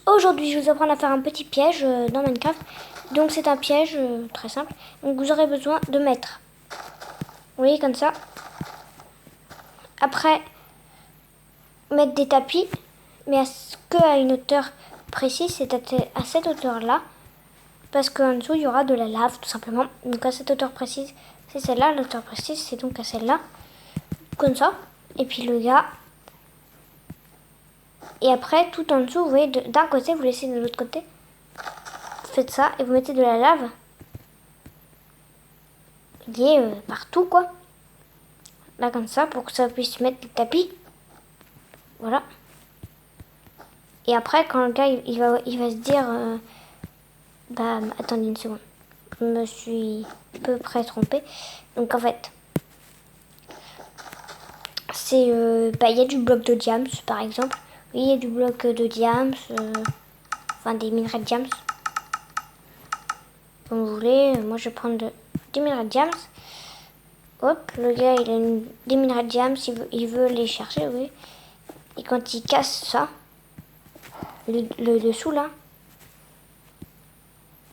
Aujourd'hui, je vais vous apprendre à faire un petit piège dans Minecraft. Donc, c'est un piège très simple. Donc, vous aurez besoin de mettre, vous voyez, comme ça. Après, mettre des tapis, mais à une hauteur précise, c'est à cette hauteur-là. Parce qu'en dessous, il y aura de la lave, tout simplement. Donc, à cette hauteur précise, c'est celle-là. L'hauteur précise, c'est donc à celle-là. Comme ça. Et puis, le gars. Et après, tout en dessous, vous voyez, d'un côté, vous laissez de l'autre côté. Vous faites ça et vous mettez de la lave. Il est partout, quoi. Là, comme ça, pour que ça puisse mettre le tapis. Voilà. Et après, quand le gars, il va se dire... bah, attendez une seconde. Je me suis à peu près trompée. Donc, en fait... c'est... bah, il y a du bloc de diams, par exemple. Oui, il y a du bloc de diams. Enfin, des minerais de diams. Comme vous voulez. Moi, je vais prendre des minerais de diams. Hop, le gars, il a des minerais de diams. Il veut les chercher, oui. Et quand il casse ça... le dessous, là...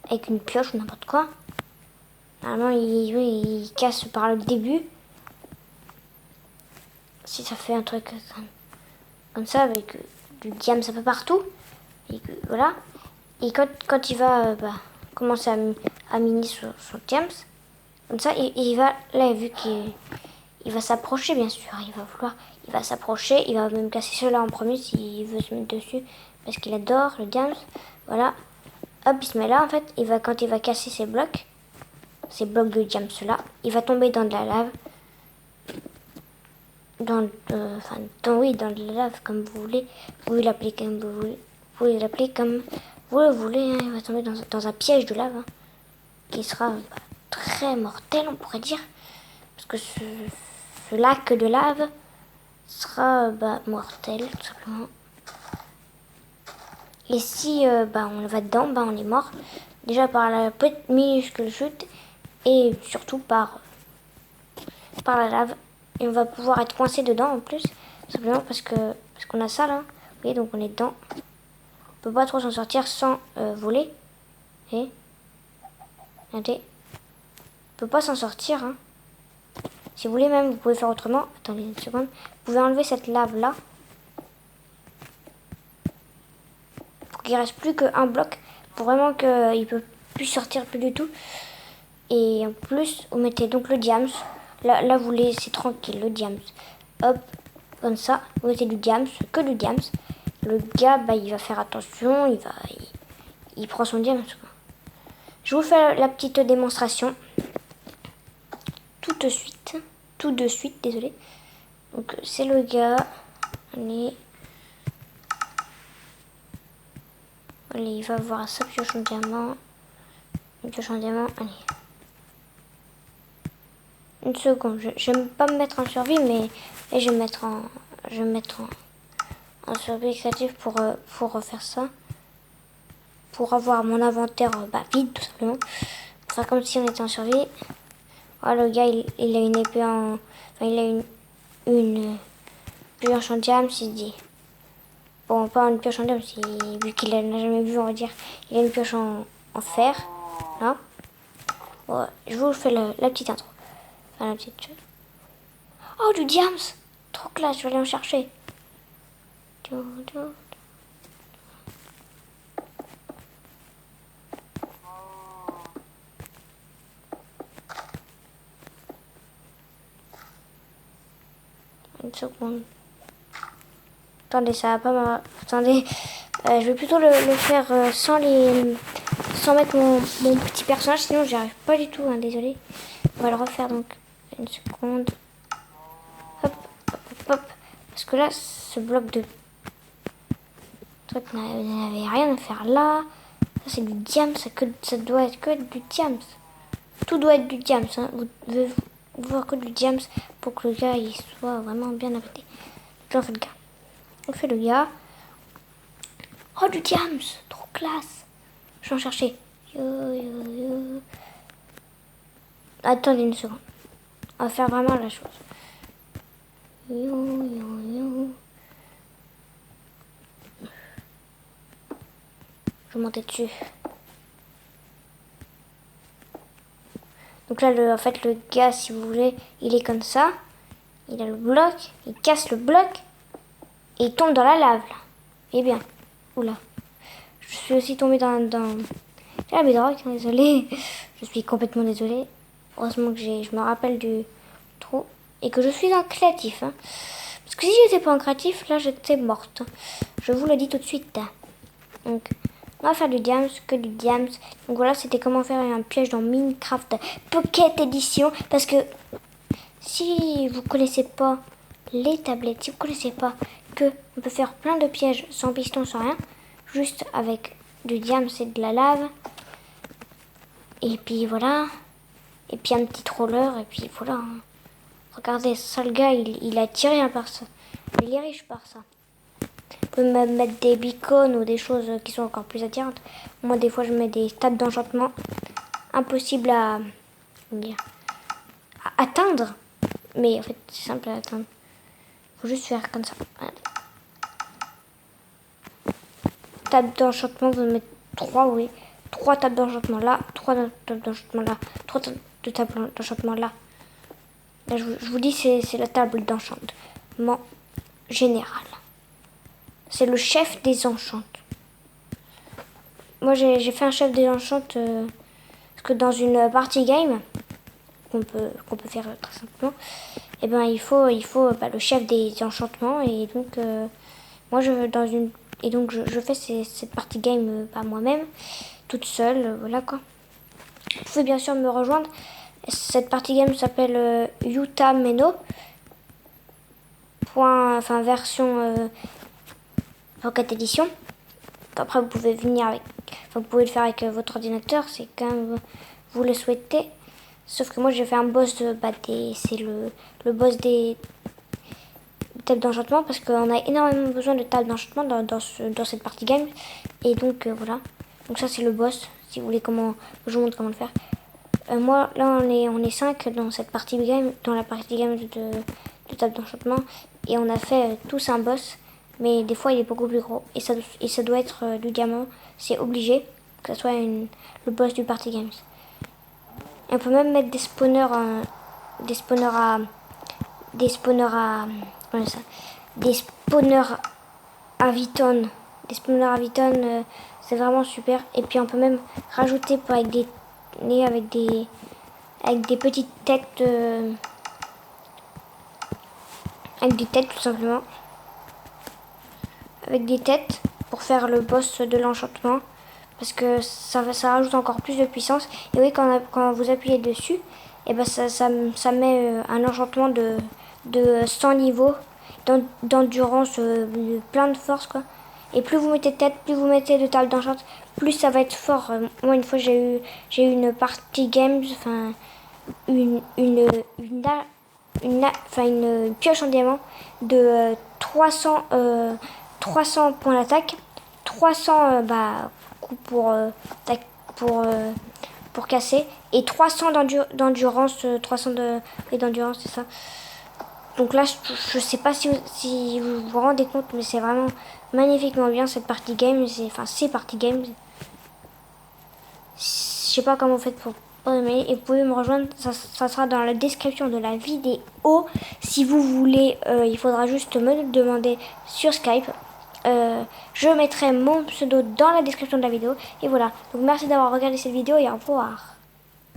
avec une pioche ou n'importe quoi. Normalement, il casse par le début. Si ça fait un truc comme ça, avec du diams un peu partout. Et voilà. Et quand il va commencer à miner son diams, comme ça, il va, là, vu qu'il va s'approcher, bien sûr, il va s'approcher, il va même casser cela en premier s'il veut se mettre dessus, parce qu'il adore le diams. Voilà. Hop, il se met là, en fait, quand il va casser ces blocs de diams là, il va tomber dans de la lave. Dans de la lave, comme vous voulez. Vous pouvez l'appeler comme vous voulez. Vous pouvez l'appeler comme vous le voulez. Hein. Il va tomber dans un piège de lave, hein, qui sera très mortel, on pourrait dire. Parce que ce lac de lave sera mortel, tout simplement. Et si on va dedans, on est mort. Déjà par la petite minuscule chute. Et surtout par la lave. Et on va pouvoir être coincé dedans en plus. Simplement parce qu'on a ça là. Vous voyez, donc on est dedans. On peut pas trop s'en sortir sans voler. Et regardez. On peut pas s'en sortir. Hein. Si vous voulez même, vous pouvez faire autrement. Attendez une seconde. Vous pouvez enlever cette lave là. Pour qu'il reste plus qu'un bloc. Pour vraiment qu'il peut plus sortir plus du tout. Et en plus, vous mettez donc le diams. Là vous laissez tranquille le diams. Hop, comme ça. Vous mettez du diams, que du diams. Le gars, il va faire attention. Il prend son diams. Je vous fais la petite démonstration. Tout de suite, désolé. Donc c'est le gars. Allez, il va avoir sa pioche en diamant. Une pioche en diamant, allez. Une seconde, j'aime pas me mettre en survie, mais je vais me mettre en survie créative pour faire ça. Pour avoir mon inventaire vide, tout simplement. Pour faire comme si on était en survie. Voilà, le gars, il a une épée en... Enfin, il a une pioche en diamant, il se dit. Bon, pas une pioche en diamant, vu qu'il n'a jamais vu, on va dire. Il a une pioche en fer, là. Ouais, je vous fais la petite intro. Enfin, la petite chose. Oh, du diams! Trop classe, je vais aller en chercher. Une seconde. Attendez, ça va pas mal. Attendez, je vais plutôt le faire sans mettre mon petit personnage, sinon j'y arrive pas du tout, hein, désolé. On va le refaire donc. Une seconde. Hop, hop, hop. Parce que là, ce bloc de truc n'avait rien à faire là. Ça c'est du diams, ça doit être que du diams. Tout doit être du diams. Hein. Vous devez voir que du diams pour que le gars il soit vraiment bien arrêté. Donc on fait le gars. On fait le gars. Oh, du diams! Trop classe! Je vais en chercher. Attendez une seconde. On va faire vraiment la chose. Je vais monter dessus. Donc là, en fait, le gars, si vous voulez, il est comme ça. Il a le bloc, il casse le bloc et il tombe dans la lave. Là. Eh bien, oula. Je suis aussi tombée dans... J'ai la bedrock, hein, désolée. Je suis complètement désolée. Heureusement que je me rappelle du trou et que je suis un créatif. Hein. Parce que si j'étais pas un créatif, là, j'étais morte. Je vous le dis tout de suite. Donc, on va faire du diams, que du diams. Donc voilà, c'était comment faire un piège dans Minecraft Pocket Edition. Parce que si vous connaissez pas les tablettes, si vous connaissez pas que on peut faire plein de pièges sans piston, sans rien, juste avec du diams et de la lave. Et puis voilà. Et puis un petit roller, et puis voilà. Hein. Regardez, ça le gars, il a tiré hein, par ça. Il est riche par ça. Vous pouvez même mettre des beacons ou des choses qui sont encore plus attirantes. Moi, des fois, je mets des tables d'enchantement impossibles à atteindre. Mais en fait, c'est simple à atteindre. Faut juste faire comme ça. Allez. Table d'enchantement, vous mettez 3, oui. 3 tables d'enchantement là, 3 tables d'enchantement là, 3 tables d'enchantement là. Là, je vous dis, c'est la table d'enchantement général. C'est le chef des enchantes. Moi, j'ai fait un chef des enchantes parce que dans une party game qu'on peut faire très simplement, et ben il faut le chef des enchantements et donc moi je fais cette party game moi-même toute seule, voilà quoi. Vous pouvez bien sûr me rejoindre. Cette party game s'appelle Utah Meno. Version Pocket Edition. Après vous pouvez venir avec, vous pouvez le faire avec votre ordinateur, c'est comme vous le souhaitez. Sauf que moi j'ai fait un boss c'est le boss des tables d'enchantement parce qu'on a énormément besoin de tables d'enchantement dans cette partie game. Et donc voilà. Donc ça c'est le boss. Si vous voulez je vous montre comment le faire. Moi là on est 5 dans cette partie game, dans la partie game de table d'enchantement. Et on a fait tous un boss. Mais des fois il est beaucoup plus gros. Et ça doit être du diamant. C'est obligé que ce soit le boss du party games. Et on peut même mettre des spawners à Viton. Des spawners à Viton, c'est vraiment super. Et puis on peut même rajouter avec des petites têtes, avec des têtes tout simplement. Avec des têtes pour faire le boss de l'enchantement. Parce que ça rajoute encore plus de puissance. Et oui, quand vous appuyez dessus, et ben ça met un enchantement de 100 niveaux d'endurance, plein de force quoi. Et plus vous mettez de tête, plus vous mettez de table d'enchant, plus ça va être fort. Moi une fois j'ai eu une partie games, enfin une pioche en diamant de 300 points d'attaque, 300 coups pour casser et 300 d'endurance, 300 d'endurance, c'est ça. Donc là, je sais pas si vous vous rendez compte, mais c'est vraiment magnifiquement bien cette partie game. Ces parties games. Je sais pas comment vous faites pour aimer. Et vous pouvez me rejoindre, ça sera dans la description de la vidéo. Si vous voulez, il faudra juste me demander sur Skype. Je mettrai mon pseudo dans la description de la vidéo. Et voilà. Donc merci d'avoir regardé cette vidéo et au revoir.